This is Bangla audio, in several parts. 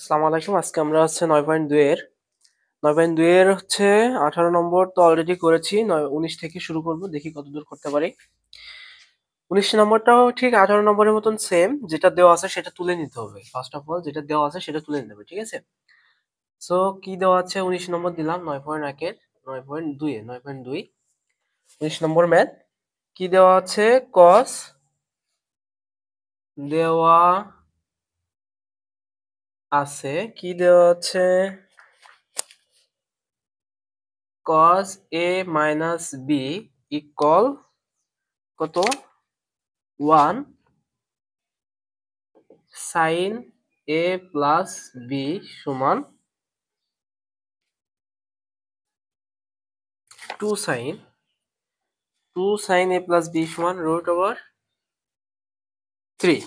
আসসালামু আলাইকুম। আজকে আমরা হচ্ছে 9.2 এর 9.2 এর হচ্ছে 18 নম্বর তো অলরেডি করেছি। 19 থেকে শুরু করব। দেখি কতদূর করতে পারি। 19 নম্বরটাও ঠিক 18 নম্বরের মতন সেম। যেটা দেওয়া আছে সেটা তুলে নিতে হবে। ফার্স্ট অফ অল যেটা দেওয়া আছে সেটা তুলে নিতে হবে। ঠিক আছে? সো কি দেওয়া আছে? 19 নম্বর দিলাম 9.1 এর 9.2 এ 9.2 19 নম্বর ম্যাথ কি দেওয়া আছে? cos দেওয়া আছে। কি দেওয়া আছে? cos a minus b equal কত? 1 sin a plus b সমান 2 sin a plus b সমান root over 3।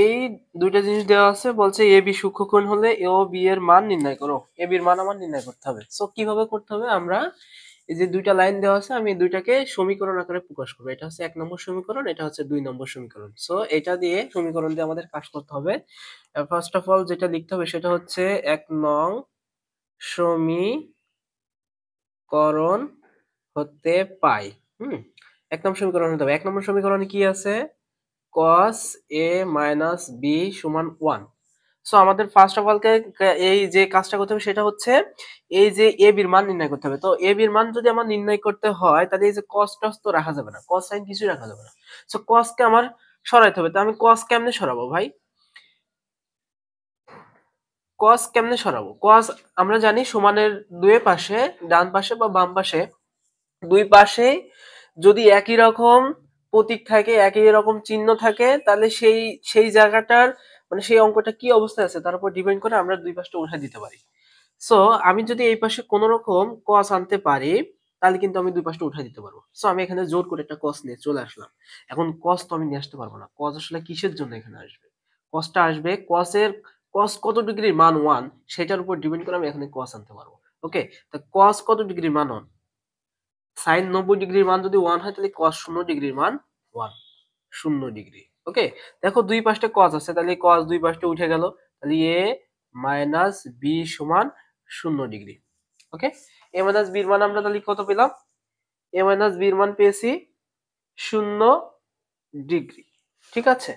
এই দুইটা জিনিস দেওয়া আছে, বলছে এ বি সূক্ষ্মকোণ হলে এ ও বি এর মান নির্ণয় করো। এ বির মান আমার নির্ণয় করতে হবে। সো কিভাবে করতে হবে? আমরা এই যে দুইটা লাইন দেওয়া আছে, আমি দুইটাকে সমীকরণ আকারে প্রকাশ করবো। এটা হচ্ছে 1 নম্বর সমীকরণ, এটা হচ্ছে 2 নম্বর সমীকরণ। সো এটা দিয়ে সমীকরণ দিয়ে আমাদের কাজ করতে হবে। ফার্স্ট অফ অল যেটা লিখতে হবে সেটা হচ্ছে 1 নং সমীকরণ হতে পাই। হুম, 1 নম্বর সমীকরণ হতে হবে। 1 নম্বর সমীকরণে কি আছে? cos a minus b সমান 1। সো আমাদের ফার্স্ট অফ অল এই যে কাজটা করতে হবে সেটা হচ্ছে এই যে a b এর মান নির্ণয় করতে হবে। তো a b এর মান যদি আমার নির্ণয় করতে হয় তাহলে এই যে cos টস তো রাখা যাবে না, cos sin কিছুই রাখা যাবে না। সো cos কে আমার সরাইতে হবে। তো আমি cos কেমনে সরাবো ভাই? cos কেমনে সরাবো? cos আমরা জানি সমানের দুই পাশে, ডান পাশে বা বাম পাশে, দুই পাশে যদি একই রকম প্রতীক থাকে, একই রকম চিহ্ন থাকে, তাহলে সেই সেই জায়গাটার মানে সেই অঙ্কটা কি অবস্থায় আছে তার উপর ডিপেন্ড করে আমরা দুই পাশটা উঠাই দিতে পারি। সো আমি যদি এই পাশে কোন রকম cos আনতে পারি তাহলে কিন্তু আমি দুই পাশটা উঠাই দিতে পারবো। সো আমি এখানে জোর করে একটা cos নিয়ে চলে আসলাম। এখন cos তো আমি নিয়ে আসতে পারবো না। cos আসলে কিসের জন্য এখানে আসবে? cosটা আসবে cos কত ডিগ্রির মান 1 সেটার উপর ডিপেন্ড করে আমি এখানে cos আনতে পারবো। ওকে, তো cos কত ডিগ্রির মান 1, সাইন 90 ডিগ্রির মান যদি 1 হয় তাহলে cos 0 ডিগ্রির মান 1, 0 ডিগ্রি। ওকে, দেখো দুই পাশে cos আছে, তাহলে cos দুই পাশে উঠে গেল, তাহলে a মাইনাস b সমান 0 degree. Okay, a minus b এর মান আমরা তাহলে কত পেলাম? a মাইনাস b এর মান পেয়েছি 0 ডিগ্রি। ঠিক আছে?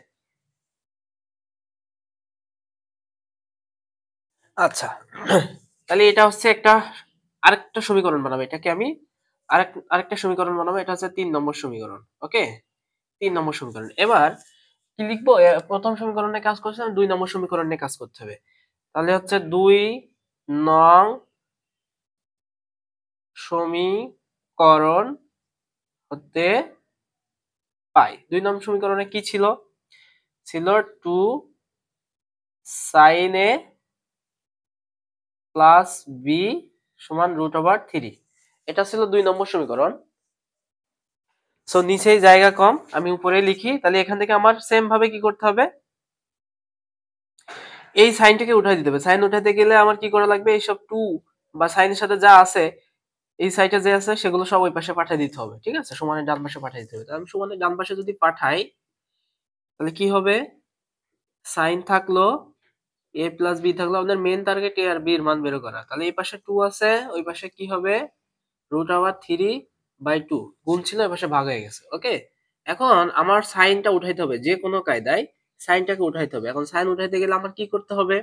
আচ্ছা, তাহলে এটা হচ্ছে একটা আরেকটা সমীকরণ বানাবো। এটাকে আমি আরেকটা সমীকরণ বানাবো। এটা হচ্ছে 3 নম্বর সমীকরণ। ওকে, 3 নম্বর সমীকরণ। এবার কি লিখবো? প্রথম সমীকরণে কাজ করছিলাম, 2 নম্বর সমীকরণে কাজ করতে হবে। তাহলে হচ্ছে 2 নং সমীকরণ হতে পাই। 2 নম্বর সমীকরণে কি ছিল? ছিল 2 sin a প্লাস b সমান √3। এটা ছিল 2 নম্বর সমীকরণ। সো নিচেই জায়গা কম, আমি উপরে লিখি। তাহলে এখান থেকে আমার সেম ভাবে কি করতে হবে? এই সাইনটাকে উঠাই দিতে হবে। সাইন উঠাতে গেলে আমার কি করা লাগবে? এইসব 2 বা সাইনের সাথে যা আছে এই সাইডে যে আছে সেগুলো সব ওই পাশে পাঠিয়ে দিতে হবে। ঠিক আছে? সমানের ডান পাশে পাঠিয়ে দিতে হবে। তাহলে আমি সমানের ডান পাশে যদি পাঠাই তাহলে কি হবে? সাইন থাকলো, a প্লাস b থাকলো। আমাদের মেইন টার্গেট a আর b এর মান বের করা। তাহলে এই পাশে 2 আছে, ওই পাশে কি হবে? √3/2 গুণ ছিল, এই পাশে ভাগ হয়ে গেছে। ওকে, এখন আমার সাইনটা উঠাইতে হবে যে কোনো কায়দায়। সাইনটাকে উঠাইতে হবে। এখন সাইন উঠাইতে গেলে আমার কি করতে হবে?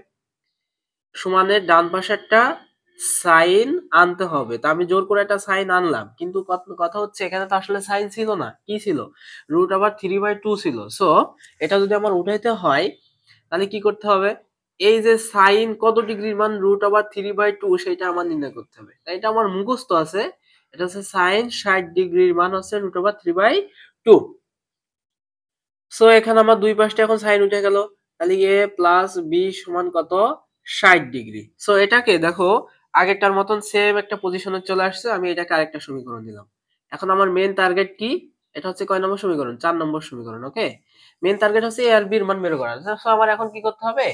সমানের ডান পাশে একটা সাইন আনতে হবে। তা আমি জোর করে একটা সাইন আনলাম, কিন্তু কথা হচ্ছে এখানে তো আসলে সাইন ছিল না। কি ছিল? √3/2 ছিল। সো এটা যদি আমার উঠাইতে হয় তাহলে কি করতে হবে? এই যে সাইন কত ডিগ্রির মান √3/2 সেটা আমার নির্ণয় করতে হবে। তাই এটা আমার মুখস্থ আছে। এটা হচ্ছে সাইন 60 ডিগ্রির মান হচ্ছে √3/2। সো এখানে আমার দুই পাশটা এখন সাইন উঠে গেল। তাহলে a প্লাস b সমান কত? 60 ডিগ্রি। সো এটাকে দেখো আগেরটার মতন সেম একটা পজিশনে চলে আসছে। আমি এটাকে আরেকটা সমীকরণ দিলাম। এখন আমার মেন টার্গেট কি? এটা হচ্ছে কয় নম্বর সমীকরণ? 4 নম্বর সমীকরণ। ওকে, মেন টার্গেট হচ্ছে a আর b এর মান বের করা। সো আমার এখন কি করতে হবে?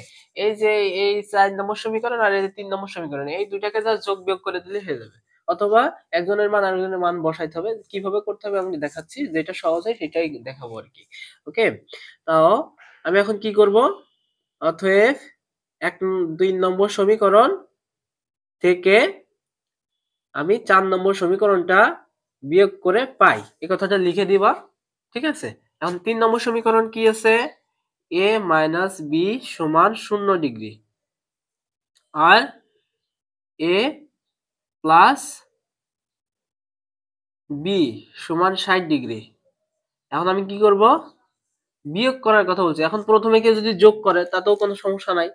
এই যে এই 4 নম্বর সমীকরণ আর এই 3 নম্বর সমীকরণ, এই দুইটাকে যা যোগ বিয়োগ করে দিলে হয়ে যাবে। অথবা একজনের মান আরেকজনের মান বসাইতে হবে। কিভাবে করতে হবে আমি দেখাচ্ছি, যেটা সহজ হয় সেটাই দেখাবো আর কি। ওকে, তাও আমি এখন কি করব? অতএব 2 নম্বর সমীকরণ থেকে আমি 4 নম্বর সমীকরণটা বিয়োগ করে পাই, এই কথাটা লিখে দিবা। ঠিক আছে, এখন 3 নম্বর সমীকরণ কি আছে, a মাইনাস বি সমান 0 ডিগ্রি আর a প্লাস বি সমান 60 ডিগ্রি। এখন আমি কি করব, বিয়োগ করার কথা বলছি। এখন প্রথমে কেউ যদি যোগ করে তাতেও কোনো সমস্যা নাই,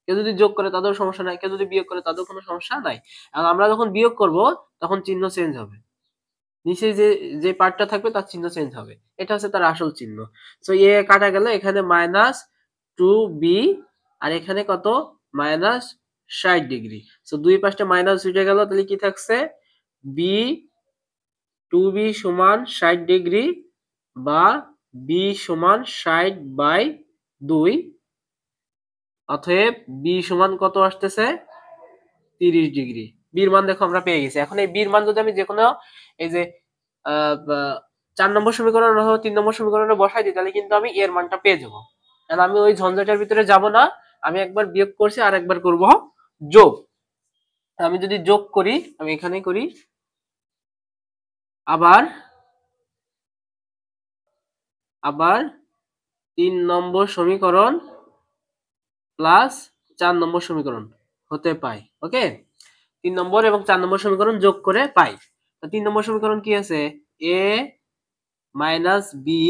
কেউ যদি যোগ করে তাতেও সমস্যা নাই, কেউ যদি বিয়োগ করে তাতেও কোনো সমস্যা নাই। এখন আমরা যখন বিয়োগ করব তখন চিহ্ন চেঞ্জ হবে, নিচে যে যে পার্টটা থাকবে তার চিহ্ন চেঞ্জ হবে, এটা হচ্ছে তার আসল চিহ্ন। সো এ কাটা গেল, এখানে মাইনাস 2b আর এখানে কত, মাইনাস 60 ডিগ্রি। সো দুই পাশে মাইনাস উঠে গেল, তাহলে কি থাকছে, বি 2b সমান 60 ডিগ্রি বা বি সমান 60/2, অতএব বি সমান কত আসতেছে, 30 ডিগ্রি। বির মান দেখো আমরা পেয়ে গেছি। এখন এই বির মান যদি আমি যে কোনো এই যে 4 নম্বর সমীকরণ অথবা 3 নম্বর সমীকরণে বসাই দিই, তাহলে কিন্তু আমি এর মানটা পেয়ে যাবো। কারণ আমি ওই ঝঞ্ঝাটার ভিতরে যাব না, আমি একবার বিয়োগ করছি আর একবার করব যোগ। আমি যদি যোগ করি, আমি এখানে করি, আবার 3 নম্বর সমীকরণ প্লাস 4 নম্বর সমীকরণ হতে পাই। ওকে, 3 নম্বর এবং 4 নম্বর সমীকরণ যোগ করে পাই। 3 নম্বর সমীকরণ কি আছে, a মাইনাস বি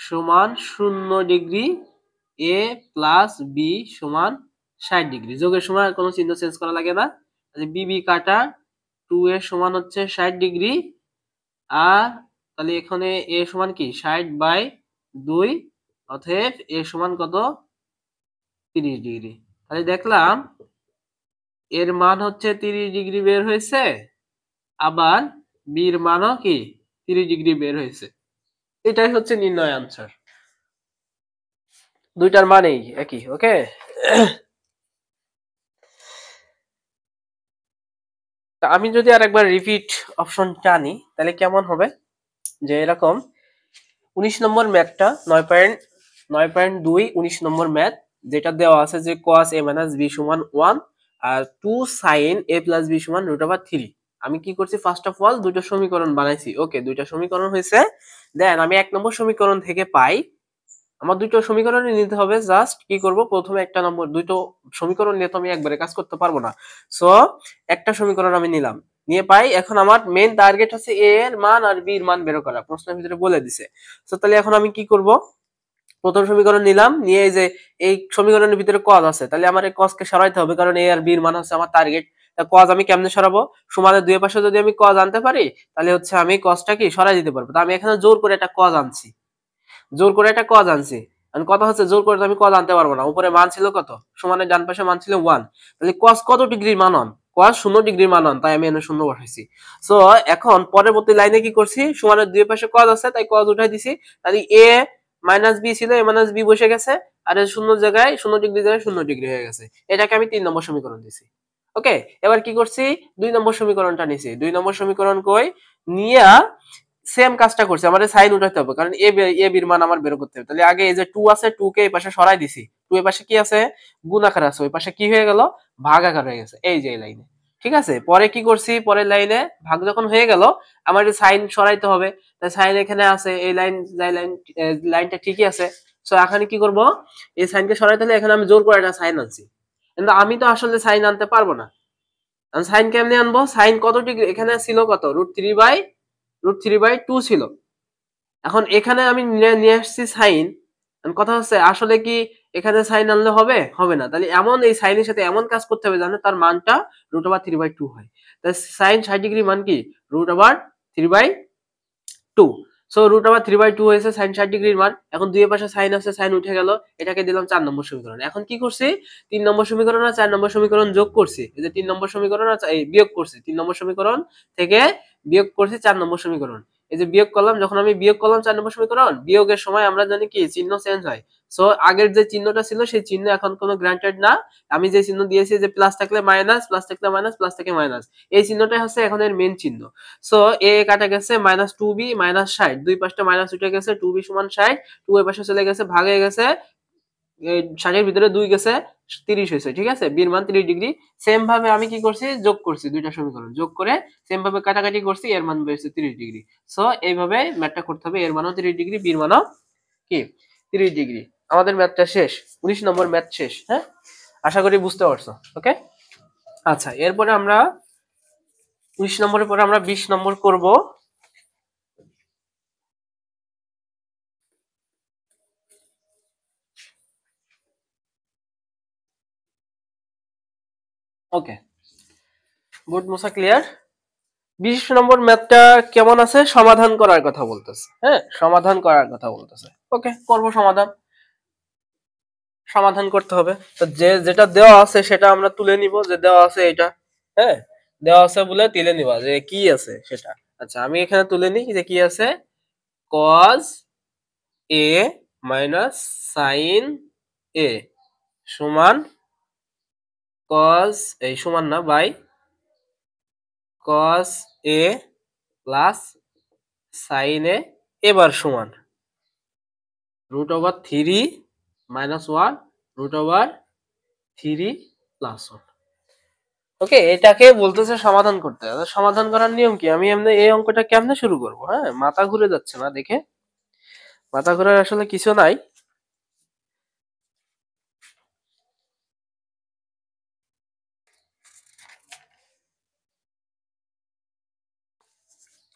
সমান 0 ডিগ্রি, a প্লাস বি সমান 60 ডিগ্রি। যোগের সময় কোনো চিহ্ন চেঞ্জ করা লাগে না, বিবি কাটা 2 এর সমান হচ্ছে 60 ডিগ্রি, আর তাহলে এখানে a সমান কি 60/2, অতএব a সমান কত, 30 ডিগ্রি। তাহলে দেখলাম এর মান হচ্ছে 30 ডিগ্রি বের হয়েছে, আবার বির মানও কি 30 ডিগ্রি বের হয়েছে। এটাই হচ্ছে নির্ণয় আনসার, দুইটার মানেই একই। ওকে, আমি যদি আরেকবার রিপিট অপশনটা আনি তাহলে কেমন হবে, যে এরকম 19 নম্বর ম্যাথটা 9.2 19 নম্বর ম্যাথ, যেটা দেওয়া আছে যে cos a - b সমান 1 আর 2 sin a + b সমান √3। আমি কি করছি, ফার্স্ট অফ অল দুটো সমীকরণ বানাইছি। ওকে, দুইটা সমীকরণ হয়েছে। দেন আমি 1 নম্বর সমীকরণ থেকে পাই, আমার দুটো সমীকরণই নিতে হবে। জাস্ট কি করব, প্রথমে একটা নম্বর, দুটো সমীকরণ নিয়ে তো আমি একবারে কাজ করতে পারবো না। সো একটা সমীকরণ আমি নিলাম, নিয়ে পাই। এখন আমার মেইন টার্গেট হচ্ছে a এর মান আর b এর মান বের করা, প্রশ্নের ভিতরে বলে দিছে। সো তাহলে এখন আমি কি করব, প্রথম সমীকরণ নিলাম, নিয়ে এই যে এই সমীকরণের ভিতরে cos আছে, তাহলে আমার এই cos কে সরাইতে হবে, কারণ a আর b এর মান হচ্ছে আমার টার্গেট। তা cos আমি কেমনে সরাবো, সমানের দুই পাশে যদি আমি cos আনতে পারি তাহলে হচ্ছে আমি cosটা কি সরাই দিতে পারবো। তা আমি এখানে জোর করে একটা cos আনছি, জোর করে একটা cos আনছি। কারণ কথা হচ্ছে জোর করে আমি cos আনতে পারবো না, উপরে মান ছিল কত, সমানের ডান পাশে মান ছিল 1, তাহলে cos কত ডিগ্রির মান অন, cos 0 ডিগ্রির মান অন, তাই আমি এখানে 0 বসাইছি। সো এখন পরবর্তী লাইনে কি করছি, সমানের দুই পাশে cos আছে তাই cos উঠাই দিছি, তাহলে a মাইনাস বি ছিল, a মাইনাস বি বসে গেছে, আর এর 0 জায়গায় 0 ডিগ্রি জায়গায় 0 ডিগ্রি হয়ে গেছে। এটাকে আমি 3 নম্বর সমীকরণ দিছি। ওকে, এবার কি করছি, 2 নম্বর সমীকরণটা নিছি। 2 নম্বর সমীকরণ কই নিয়া সেম কাজটা করছি, আমাদের সাইন উঠাতে হবে, কারণ এ বির মান আমার বের করতে হবে। তাহলে আগে এই যে 2 আছে, 2 কে এই পাশে সরাই দিছি, 2 এর পাশে কি আছে, গুণ আকার আছে, ওই পাশে কি হয়ে গেল, ভাগ আকার হয়ে গেছে, এই যে এই লাইনে। ঠিক আছে, পরে কি করছি, পরের লাইনে ভাগ যখন হয়ে গেল আমার সাইন সরাইতে হবে, তাই সাইন এখানে আছে, এই লাইন লাইনটা ঠিকই আছে। সো এখানে কি করব, এই সাইনকে সরাইতে হলে এখানে আমি জোর করে একটা সাইন আনছি, কিন্তু আমি তো আসলে সাইন আনতে পারবো না। সাইন কেমনে আনবো, সাইন কত ডিগ্রি এখানে ছিল, কত, √3/2 ছিল। এখন এখানে আমি নিয়ে আসছি সাইন, কথা হচ্ছে আসলে কি এখানে সাইন আনলে হবে, হবে না। তাহলে এমন এই সাইনের সাথে এমন কাজ করতে হবে যেন তার মানটা √3/2 হয়। তাহলে সাইন 60 ডিগ্রি মান কি, √3/2। সো √3/2 হয়েছে সাইন 60 ডিগ্রির মান। এখন দুই পাশে সাইন আছে, সাইন উঠে গেল, এটাকে দিলাম 4 নম্বর সমীকরণ। এখন কি করছি, 3 নম্বর সমীকরণ আর 4 নম্বর সমীকরণ যোগ করছি, এই যে 3 নম্বর সমীকরণ আর এই বিয়োগ করছি, 3 নম্বর সমীকরণ থেকে বিয়োগ করছি 4 নম্বর সমীকরণ। এই যে বিয়োগ করলাম, যখন আমি বিয়োগ করলাম 4 নম্বর সমীকরণ, বিয়োগের সময় আমরা জানি কি চিহ্ন চেঞ্জ হয়। সো আগের যে চিহ্নটা ছিল সেই চিহ্ন এখন কোনো গ্রান্টেড না। আমি যে চিহ্ন দিয়েছি যে প্লাস থাকলে মাইনাস, প্লাস থাকলে মাইনাস, প্লাস থেকে মাইনাস, এই চিহ্নটাই হচ্ছে এখন এর মেইন চিহ্ন। সো এ কাটা গেছে, -2b -60, দুই পাশটা মাইনাস উঠে গেছে, 2b সমান 60, 2 এর পাশে চলে গেছে, ভাগ হয়ে গেছে, 60 এর ভিতরে 2 গেছে 30 হয়েছে, ঠিক আছে, b এর মান 30 ডিগ্রি। সেম ভাবে আমি কি করছি, যোগ করছি দুইটা সমীকরণ যোগ করে সেম ভাবে কাটাকাটি করছি, এর মান বের হচ্ছে 30 ডিগ্রি। সো এইভাবে ম্যাথটা করতে হবে, এর মানও 30 ডিগ্রি, b এর মানও কি 30 ডিগ্রি। আমাদের ম্যাথটা শেষ, 19 নম্বর ম্যাথ শেষ। হ্যাঁ, আশা করি বুঝতে পারছো। ওকে, আচ্ছা, এরপরে আমরা 19 নম্বরের পরে আমরা 20 নম্বর করব। ওকে, বোর্ড মোছা ক্লিয়ার। 20 নম্বর ম্যাথটা কেমন আছে, সমাধান করার কথা বলতেছে। হ্যাঁ, সমাধান করার কথা বলতেছে। ওকে, করব সমাধান। সমাধান করতে হবে, তো যেটা দেওয়া আছে সেটা আমরা তুলে নিব, যে দেওয়া আছে এটা। হ্যাঁ, দেওয়া আছে বলে তুলে নিবা যে কি আছে সেটা। আচ্ছা, আমি এখানে তুলে নিই যে কি আছে, cos a minus sin a সমান cos, এই সমান না, by cos a plus sin a এবার সমান √3 মাইনাস 1 √3 প্লাস 1। ওকে, এটাকে বলতেছে সমাধান করতে। সমাধান করার নিয়ম কি, আমি এমনি এই অঙ্কটা কেমনে শুরু করব? হ্যাঁ, মাথা ঘুরে যাচ্ছে না দেখে, মাথা ঘুরার আসলে কিছু নাই।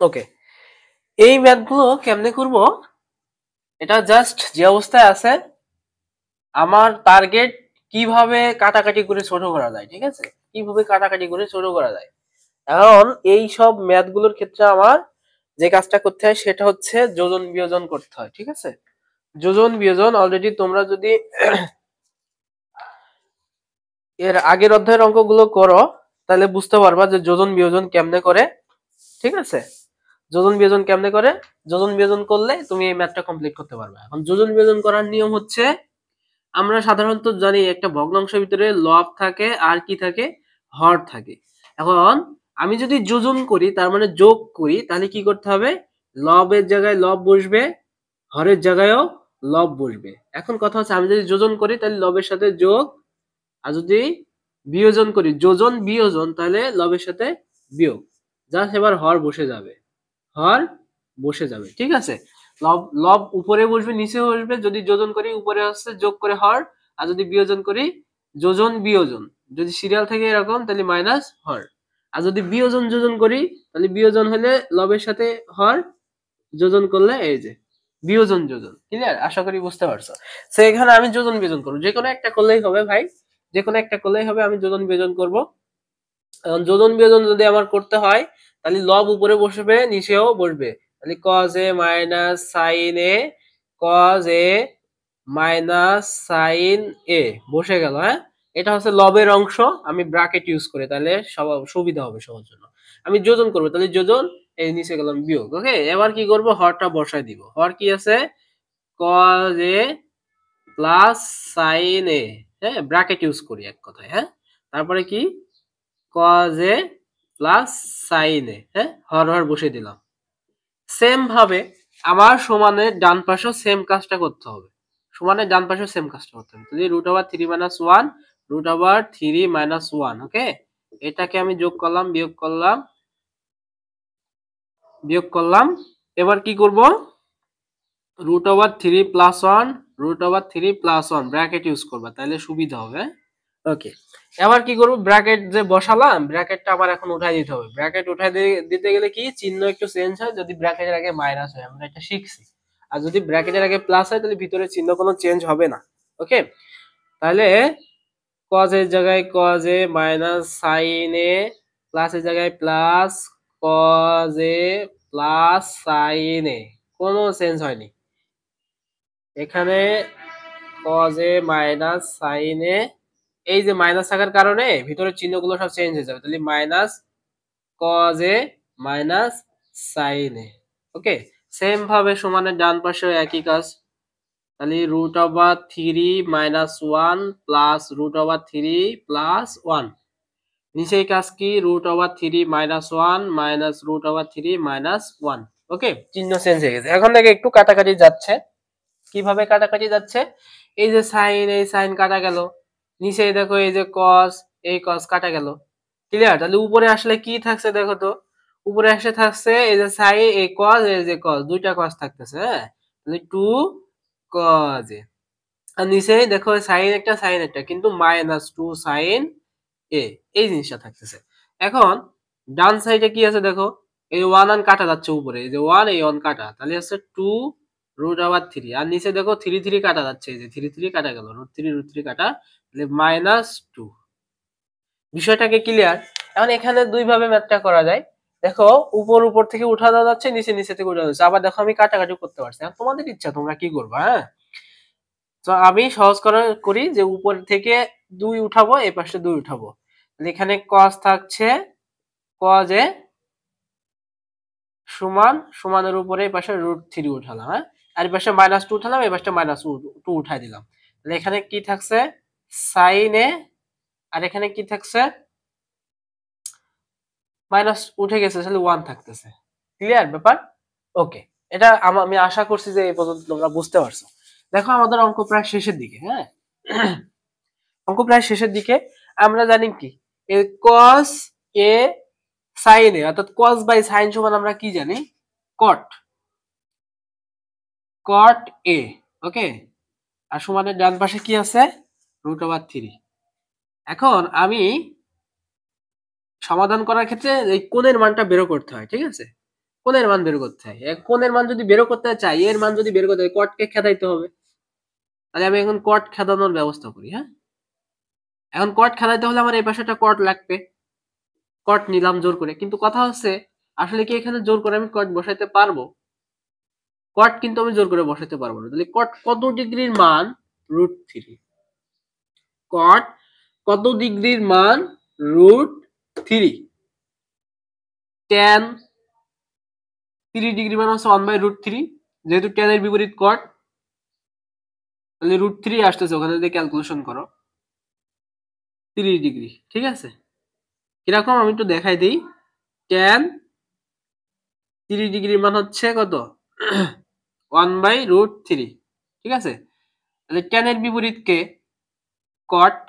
ওকে, এই ম্যাথগুলো কেমনে করব, এটা জাস্ট যে অবস্থায় আছে আমার টার্গেট, কিভাবে কাটাকাটি করে ছোট করা যায়, ঠিক আছে, কিভাবে কাটাকাটি করে ছোট করা যায়। এখন এই সব ম্যাথগুলোর ক্ষেত্রে আমার যে কাজটা করতে হয় সেটা হচ্ছে যোজন বিয়োজন করতে হয়, ঠিক আছে। যোজন বিয়োজন অলরেডি তোমরা যদি এর আগের অধ্যায়ের অঙ্কগুলো করো তাহলে বুঝতে পারবা যে যোজন বিয়োজন কেমনে করে, ঠিক আছে। যোজন বিয়োজন কেমনে করে, যোজন বিয়োজন করলে তুমি এই ম্যাথটা কমপ্লিট করতে পারবে। এখন যোজন বিয়োজন করার নিয়ম হচ্ছে, আমরা সাধারণত জানি একটা ভগ্নাংশের ভিতরে লব থাকে আর কি থাকে, হর থাকে। এখন আমি যদি যোজন করি, তার মানে যোগ করি, তাহলে কি করতে হবে, লবের জায়গায় লব বসবে, হরের জায়গায়ও লব বসবে। এখন কথা হচ্ছে, আমি যদি যোজন করি তাহলে লবের সাথে যোগ, আর যদি বিয়োজন করি, যোজন বিয়োজন, তাহলে লবের সাথে বিয়োগ। জাস্ট এবার হর বসে যাবে, হর বসে যাবে, ঠিক আছে। লব লব উপরে বসবে নিচে বসবে, যদি যোজন করি উপরে আসছে যোগ করে হর, আর যদি বিয়োজন করি যোজন বিয়োজন, যদি সিরিয়াল থেকে এরকম তাহলে মাইনাস হর। আর যদি বিয়োজন যোজন করি তাহলে বিয়োজন হলে লবের সাথে হর, যোজন করলে এই যে বিয়োজন যোজন। ক্লিয়ার, আশা করি বুঝতে পারছো। সো এখানে আমি যোজন বিয়োজন করবো, যে কোনো একটা করলেই হবে ভাই, যে কোনো একটা করলেই হবে। আমি যোজন বিয়োজন করব। এখন যোজন বিয়োজন যদি আমার করতে হয় তাহলে লব উপরে বসবে নিচেও বসবে, তাহলে cos a minus sin a, cos a minus sin a বসে গেল। হ্যাঁ, এটা হচ্ছে লবের অংশ, আমি ব্র্যাকেট ইউজ করি তাহলে সব সুবিধা হবে সবার জন্য। আমি যোজন করবো, তাহলে যোজন, এই নিচে গেলাম বিয়োগ। ওকে, এবার কি করব, হরটা বসাই দিব। হর কি আছে, cos a plus sin a, হ্যাঁ, ব্র্যাকেট ইউজ করি এক কথায়। হ্যাঁ, তারপরে কি cos a plus sin a, হ্যাঁ, হর হর বসে দিলাম। সেম ভাবে আমার সমানের ডান পাশেও সেম কাজটা করতে হবে, সমানের ডান পাশেও সেম কাজটা করতে হবে। তাহলে √3 মাইনাস 1 √3 মাইনাস 1। ওকে, এটাকে আমি যোগ করলাম, বিয়োগ করলাম, বিয়োগ করলাম। এবার কি করব, √3 প্লাস 1 √3 প্লাস 1 ব্র্যাকেট ইউজ করবা, তাহলে সুবিধা হবে। ওকে, এবার কি করব, ব্র্যাকেট যে বসালাম ব্র্যাকেটটা আবার এখন উঠাই দিতে হবে। ব্র্যাকেট উঠাই দিতে গেলে কি চিহ্ন একটু চেঞ্জ হয়, যদি ব্র্যাকেটের আগে মাইনাস হয়, আমরা এটা শিখছি। আর যদি ব্র্যাকেটের আগে প্লাস হয় তাহলে ভিতরে চিহ্ন কোনো চেঞ্জ হবে না। ওকে, তাহলে cos এর জায়গায় cos a minus sin a, plus এর জায়গায় plus cos a plus sin a, কোনো চেঞ্জ হয়নি এখানে। cos a minus sin a, এই যে মাইনাস থাকার কারণে ভিতরের চিহ্নগুলো সব চেঞ্জ হয়ে যাবে, তাহলে minus cos a minus sin a। Okay, same ভাবে সমানের ডান পাশেও একই কাজ, তাহলে √3 মাইনাস 1 প্লাস √3 প্লাস 1, নিচে কাজ কি, √3 মাইনাস 1 মাইনাস √3 মাইনাস 1। ওকে, চিহ্ন চেঞ্জ হয়ে গেছে। এখন থেকে একটু কাটাকাটি যাচ্ছে, কিভাবে কাটাকাটি যাচ্ছে, এই যে সাইন, এই সাইন কাটা গেল, নিচে দেখো এই যে কস, এই কস কাটা গেল। ক্লিয়ার? তাহলে উপরে আসলে কি থাকছে দেখো তো, উপরে এসে থাকছে এই যে সাইন, এই কস, এই যে কস, দুইটা কস থাকতেছে। হ্যাঁ, তাহলে 2 কস এ। আর নিচে দেখো সাইন একটা, সাইন একটা, কিন্তু -2 সাইন এ, এই জিনিসটা থাকতেছে। এখন ডান সাইডে কি আছে দেখো, এই 1 কাটা যাচ্ছে উপরে, এই যে 1, এই 1 কাটা, তাহলে হচ্ছে 2 √3। আর নিচে দেখো 3 3 কাটা যাচ্ছে, এই যে 3 3 কাটা গেল, √3 কাটা, তাহলে -2। বিষয়টাকে ক্লিয়ার? এখন এখানে দুই ভাবে ম্যাথটা করা যায়। দেখো উপর উপর থেকে উঠানো যাচ্ছে, নিচে নিচে থেকে উঠানো যাচ্ছে, আবার দেখো আমি কাটাকাটি করতে পারছি। এখন তোমাদের ইচ্ছা তোমরা কি করবা। হ্যাঁ, তো আমি সহজ করি যে উপর থেকে 2 উঠাবো, এই পাশে 2 উঠাবো, তাহলে এখানে cos থাকছে cos এ সমান, সমানের উপরে এই পাশে √3 উঠালাম। হ্যাঁ, আর এই পাশে -2 উঠালাম, এই পাশে -2 উঠাই দিলাম, তাহলে এখানে কি থাকছে sin এ, আর এখানে কি থাকছে মাইনাস উঠে গেছে, তাহলে 1 থাকতেছে। ক্লিয়ার ব্যাপার? ওকে, এটা আমি আশা করছি যে এই পর্যন্ত তোমরা বুঝতে পারছো। দেখো আমাদের অঙ্ক প্রায় শেষের দিকে। হ্যাঁ, অঙ্ক প্রায় শেষের দিকে। আমরা জানি কি এই cos a sin a, অর্থাৎ cos বাই sin সমান আমরা কি জানি, cot, cot a। ওকে, আর সমানের ডান পাশে কি আছে, √3। এখন আমি সমাধান করার ক্ষেত্রে এই কোণের মানটা বের করতে হয়। ঠিক আছে, কোণের মান বের করতে হয়। কোণের মান যদি বের করতে চাই, এর মান যদি বের করতে হয়, কটকে খেদাইতে হবে। তাহলে আমি এখন কট খেদানোর ব্যবস্থা করি। হ্যাঁ, এখন কট খেদাইতে হলে আমার এই পাশে একটা কট লাগবে, কট নিলাম জোর করে। কিন্তু কথা হচ্ছে আসলে কি এখানে জোর করে আমি কট বসাইতে পারবো? কট কিন্তু আমি জোর করে বসাইতে পারবো না। তাহলে কট কত ডিগ্রির মান, √3। কট কত ডিগ্রির মান, √3। tan 30 ডিগ্রি মান হচ্ছে 1/√3, যেহেতু tan এর বিপরীত কট, তাহলে √3 আসতেছে, ওখানে যদি ক্যালকুলেশন করো 30 ডিগ্রি। ঠিক আছে, কিরকম আমি একটু দেখাই দিই। tan 30 ডিগ্রির মান হচ্ছে কত, 1/√3। ঠিক আছে, তাহলে tan এর বিপরীত কে, cot,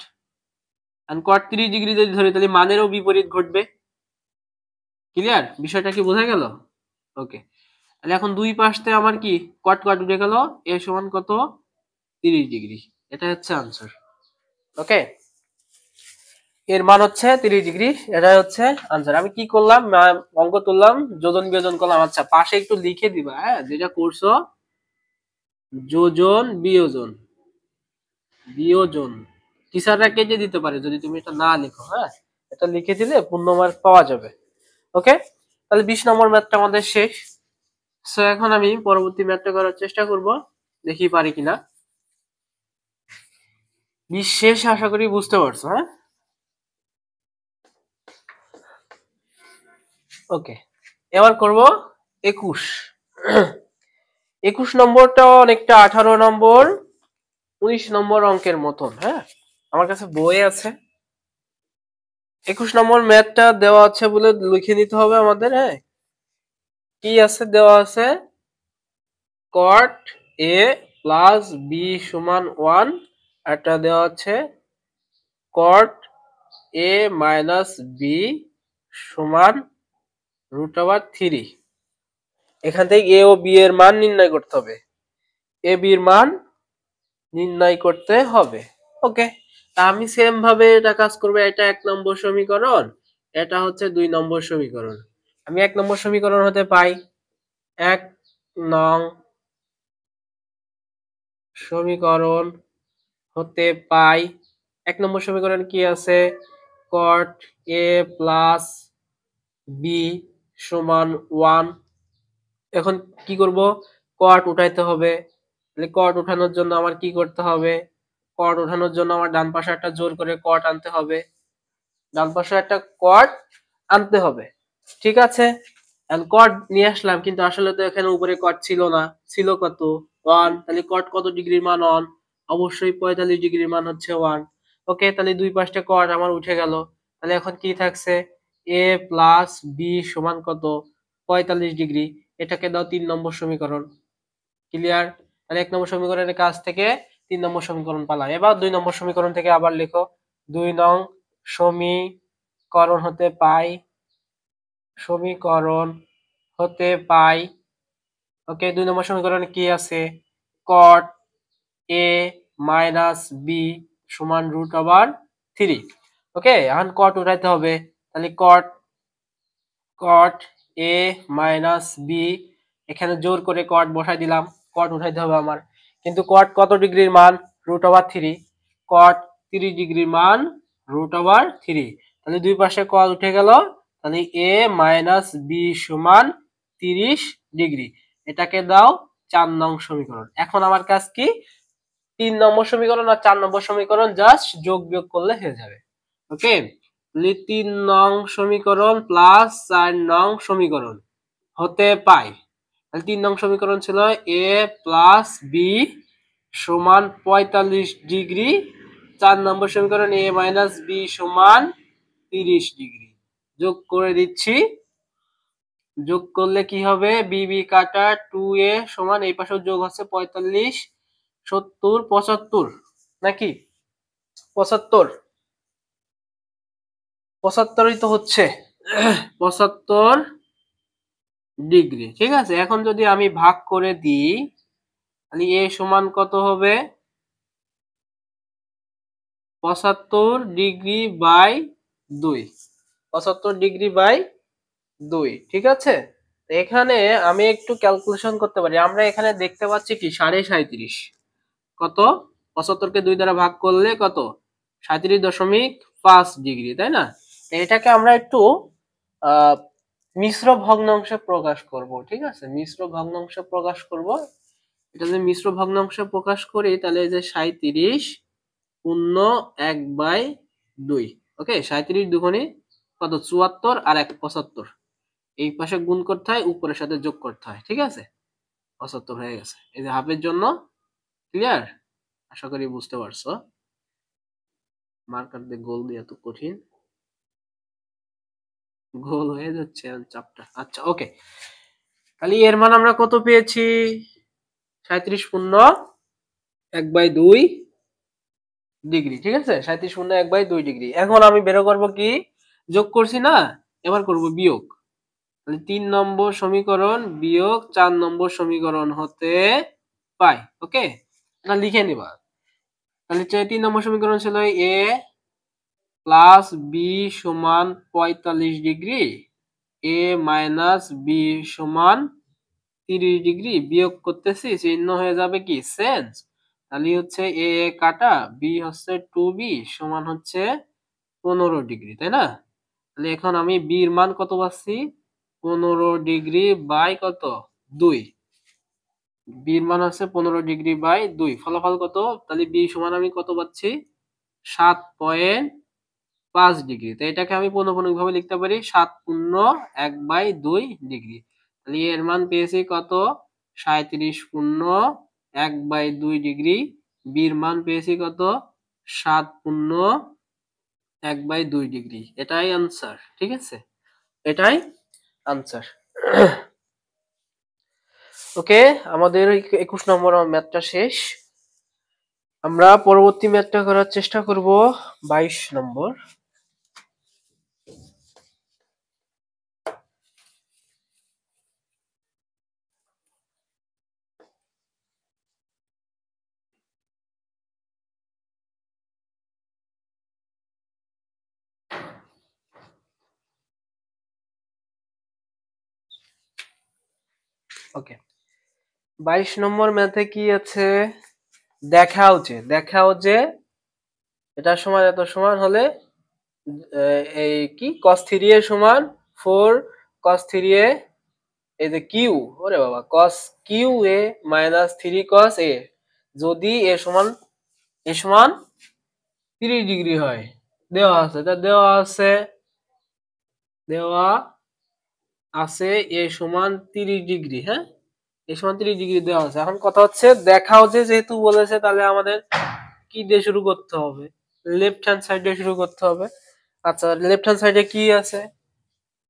আর cot 30 ডিগ্রি যদি ধরি তাহলে মানেরও বিপরীত ঘটবে। ক্লিয়ার? বিষয়টা কি বোঝা গেল? ওকে, তাহলে এখন দুই পাশে আমার কি cot cot উঠে গেল, a সমান কত, 30 ডিগ্রি। এটা হচ্ছে আনসার। ওকে, এর মান হচ্ছে 30 ডিগ্রি, এটা হচ্ছে আনসার। আমি কি করলাম, অঙ্ক তুললাম, যোজন বিয়োজন করলাম। আচ্ছা, পাশে একটু লিখে দিবা, হ্যাঁ, যেটা করছো, যোজন বিয়োজন, বিয়োজন টিচাররা কেটে দিতে পারে যদি তুমি এটা না লিখো। হ্যাঁ, এটা লিখে দিলে পূর্ণ মার্ক পাওয়া যাবে। ওকে, তাহলে 20 নম্বর ম্যাথটা আমাদের শেষ। সো এখন আমি পরবর্তী ম্যাথটা করার চেষ্টা করব, দেখি পারি কিনা। 20 শেষ, আশা করি বুঝতে পারছো। হ্যাঁ, ওকে, এবার করব 21। 21 নম্বরটা অনেকটা 18 নম্বর 19 নম্বর অঙ্কের মতন। হ্যাঁ, আমার কাছে বই আছে। 21 নম্বর ম্যাথটা দেওয়া আছে বলে লিখে নিতে হবে আমাদের। হ্যাঁ, কি আছে দেওয়া আছে, cot a প্লাস b সমান 1, একটা দেওয়া আছে cot a মাইনাস b সমান √3। এখান থেকে a ও b এর মান নির্ণয় করতে হবে, a b এর মান নির্ণয় করতে হবে। ওকে, তা আমি সেম ভাবে এটা কাজ করবো। এটা 1 নম্বর সমীকরণ, এটা হচ্ছে 2 নম্বর সমীকরণ। আমি 1 নম্বর সমীকরণ হতে পাই 1 নং সমীকরণ হতে পাই 1 নম্বর সমীকরণ কি আছে, cot a প্লাস b সমান 1। এখন কি করব, cot উঠাইতে হবে। তাহলে cot উঠানোর জন্য আমার কি করতে হবে, cot উঠানোর জন্য আমার ডান পাশে একটা জোর করে cot আনতে হবে, ডান পাশে একটা cot আনতে হবে। ঠিক আছে, এখন cot নিয়ে আসলাম, কিন্তু আসলে তো এখানে উপরে cot ছিল না, ছিল কত, 1। তাহলে cot কত ডিগ্রির মান, 1, অবশ্যই 45 ডিগ্রির মান হচ্ছে 1। ওকে, তাহলে দুই পাশে cot আমার উঠে গেল। তাহলে এখন কি থাকছে, a প্লাস b সমান কত, 45 ডিগ্রি। এটাকে দাও 3 নম্বর সমীকরণ। ক্লিয়ার? তাহলে 1 নম্বর সমীকরণের কাছ থেকে 3 নম্বর সমীকরণ পালাম। এবার 2 নম্বর সমীকরণ থেকে আবার লেখো। 2 নং সমীকরণ হতে পাই ওকে 2 নম্বর সমীকরণে কি আছে? cot a মাইনাস b সমান √3। ওকে, এখন cot উঠাইতে হবে। তাহলে cot a মাইনাস b, এখানে জোর করে cot বসাই দিলাম। cot উঠাইতে হবে আমার, কিন্তু cot কত ডিগ্রির মান? √3। cot 30 ডিগ্রির মান √3। তাহলে দুই পাশে cot উঠে গেল। তাহলে a মাইনাস b সমান 30 ডিগ্রি। এটাকে দাও 4 নং সমীকরণ। এখন আমার কাজ কি? 3 নম্বর সমীকরণ আর 4 নম্বর সমীকরণ জাস্ট যোগ বিয়োগ করলে হয়ে যাবে। ওকে, 3 নং সমীকরণ প্লাস 4 নং সমীকরণ হতে পাই। 3 নং সমীকরণ ছিল a প্লাস b সমান 45 ডিগ্রি। 4 নম্বর সমীকরণ a মাইনাস b সমান 30 ডিগ্রি। যোগ করে দিচ্ছি। যোগ করলে কি হবে? বি বি কাটা 2a সমান এই পাশেও যোগ হচ্ছে 45 70 75 নাকি 75ই তো হচ্ছে 75 ডিগ্রি। ঠিক আছে, এখন যদি আমি ভাগ করে দিই তাহলে a সমান কত হবে? 75 ডিগ্রি বাই 2। 75 degree by 2। ঠিক আছে, এখানে আমি একটু ক্যালকুলেশন করতে পারি। আমরা এখানে দেখতে পাচ্ছি কি 37.5 কত? 75 কে 2 দ্বারা ভাগ করলে কত? 37.5 ডিগ্রি, তাই না? এটাকে আমরা একটু মিশ্র ভগ্নাংশে প্রকাশ করব। ঠিক আছে, মিশ্র ভগ্নাংশে প্রকাশ করব। এটা যদি মিশ্র ভগ্নাংশে প্রকাশ করি তাহলে এই যে 37 পূর্ণ 1/2। ওকে, 37 দুগুণে কত? 74 আর 1 75। এই পাশে গুণ করতে হয়, উপরের সাথে যোগ করতে হয়। ঠিক আছে, 75 হয়ে গেছে। এই যে হাফের জন্য ক্লিয়ার? আশা করি বুঝতে পারছো। মার্কার দিয়ে গোল দিয়ে এত কঠিন, গোল হয়ে যাচ্ছে চাপটা। আচ্ছা ওকে, তাহলে এর মান আমরা কত পেয়েছি? 37 পূর্ণ 1/2 ডিগ্রি। ঠিক আছে, 37 পূর্ণ 1/2 ডিগ্রি। এখন আমি বের করব কি? যোগ করছি না, এবার করব বিয়োগ। তাহলে 3 নম্বর সমীকরণ বিয়োগ 4 নম্বর সমীকরণ হতে পাই। ওকে, এটা লিখে নিবা। তাহলে 3 নম্বর সমীকরণ ছিল a প্লাস b সমান 45 ডিগ্রি, a মাইনাস b সমান 30 ডিগ্রি। বিয়োগ করতেছি, চিহ্ন হয়ে যাবে কি? সেন্স। তাহলে হচ্ছে a কাটা b হচ্ছে 2b সমান হচ্ছে 15 ডিগ্রি, তাই না? তাহলে এখন আমি b এর মান কত পাচ্ছি? 15 ডিগ্রি বাই কত? 2। b এর মান হচ্ছে 15 ডিগ্রি বাই 2। ফলাফল কত? তাহলে b সমান আমি কত পাচ্ছি? 7.5 ডিগ্রি। তো এটাকে আমি পুনঃপুনভাবে লিখতে পারি 7 পূর্ণ 1/2 ডিগ্রি। তাহলে এর মান পেয়েছি কত? 37 পূর্ণ 1/2 ডিগ্রি। বি এর মান পেয়েছি কত? 7 পূর্ণ 1/2 ডিগ্রি। এটাই আনসার। ঠিক আছে, এটাই আনসার। ওকে, আমাদের 21 নম্বর ম্যাথটা শেষ। আমরা পরবর্তী ম্যাথটা করার চেষ্টা করব 22 নম্বর। ওকে, 22 নম্বর ম্যাথে কি আছে? দেখাও যে এটার সমান এত সমান হলে এই কি cos 3a সমান 4 cos 3a, এই যে কিউ, ওরে বাবা, cos cube a minus 3 cos a যদি এ সমান 30 ডিগ্রি হয়। দেওয়া আছে, এটা দেওয়া আছে এ সমান 30 ডিগ্রি। হ্যাঁ, এ সমান 30 ডিগ্রি দেওয়া আছে। এখন কথা হচ্ছে দেখাও যে, যেহেতু বলেছে তাহলে আমাদের কি দিয়ে শুরু করতে হবে? লেফট হ্যান্ড সাইড দিয়ে শুরু করতে হবে। আচ্ছা, লেফট হ্যান্ড সাইডে কি আছে?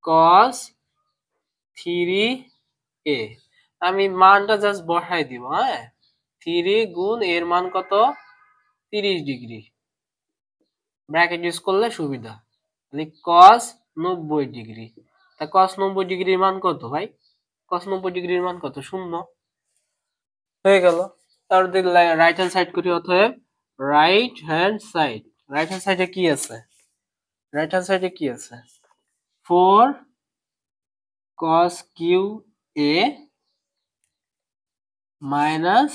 cos 3a। আমি মানটা জাস্ট বসাই দিব। হ্যাঁ, 3 গুণ এর মান কত 30 ডিগ্রি ব্র্যাকেট ইউজ করলে সুবিধা তাহলে cos 90 ডিগ্রি তা cos 90 ডিগ্রির মান কত ভাই cos 90 ডিগ্রির মান কত শূন্য হয়ে গেল তাহলে যদি রাইট হ্যান্ড সাইড করি অতএব রাইট হ্যান্ড সাইডে কি আছে রাইট হ্যান্ড সাইডে কি আছে 4 cos cube a minus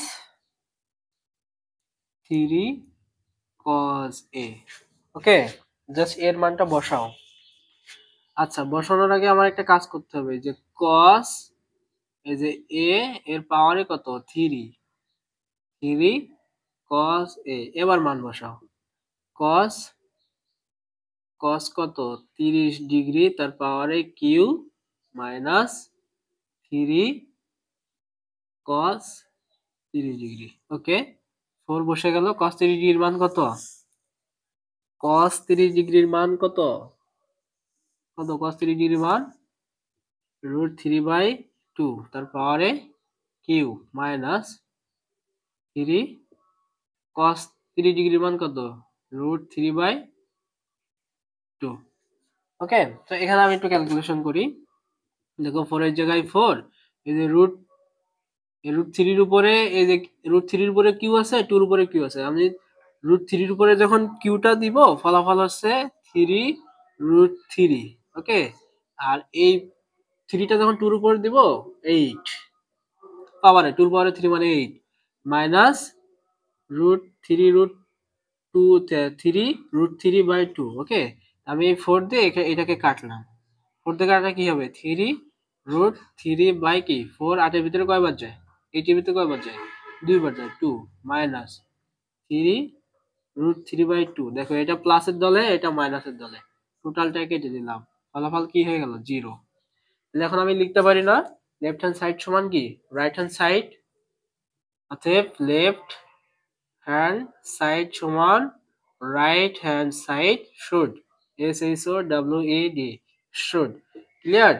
3 cos a okay just এর মানটা বসাও আচ্ছা বসানোর আগে আমার একটা কাজ করতে হবে যে cos এই যে a এর পাওয়ারে কত 3 cos a এবার মান বসাও cos cos কত 30 ডিগ্রি তার পাওয়ারে q minus 3 cos 30 degree okay 4 বসে গেল cos 30 ডিগ্রির মান কত cos 30 ডিগ্রির মান কত cos 30 ডিগ্রির মান √3/2 তার পাওয়ারে q মাইনাস 3 cos 30 ডিগ্রির মান কত √3/2 ওকে তো এখানে আমি একটু ক্যালকুলেশন করি দেখো 4 এর জায়গায় 4 এই যে √3 এর উপরে এই যে √3 এর উপরে q আছে 2 এর উপরে q আছে আমি √3 এর উপরে যখন qটা দিব ফলাফল হচ্ছে 3 √3 ওকে আর এই 3টা যখন 2 এর উপরে দিব 8 পাওয়ারে 2 এর পাওয়ারে 3 মানে 8 মাইনাস √3 3 √3/2 ওকে আমি এই 4 দিয়ে এটাকে কাটলাম 4 দিয়ে কাটলে কি হবে 3 √3 কি 4 8 এর ভিতরে কয়বার যায় 8 এর ভিতরে কয়বার যায় দুইবার যায় 2 মাইনাস 3 √3/2 দেখো এটা প্লাসের দলে এটা মাইনাসের দলে টোটালটা কেটে দিলাম ফলাফল কি হয়ে গেল 0 তাহলে এখন আমি লিখতে পারি না লেফট হ্যান্ড সাইড সমান কি রাইট হ্যান্ড সাইড অতএব লেফট হ্যান্ড সাইড সমান right hand side should SHOWD should clear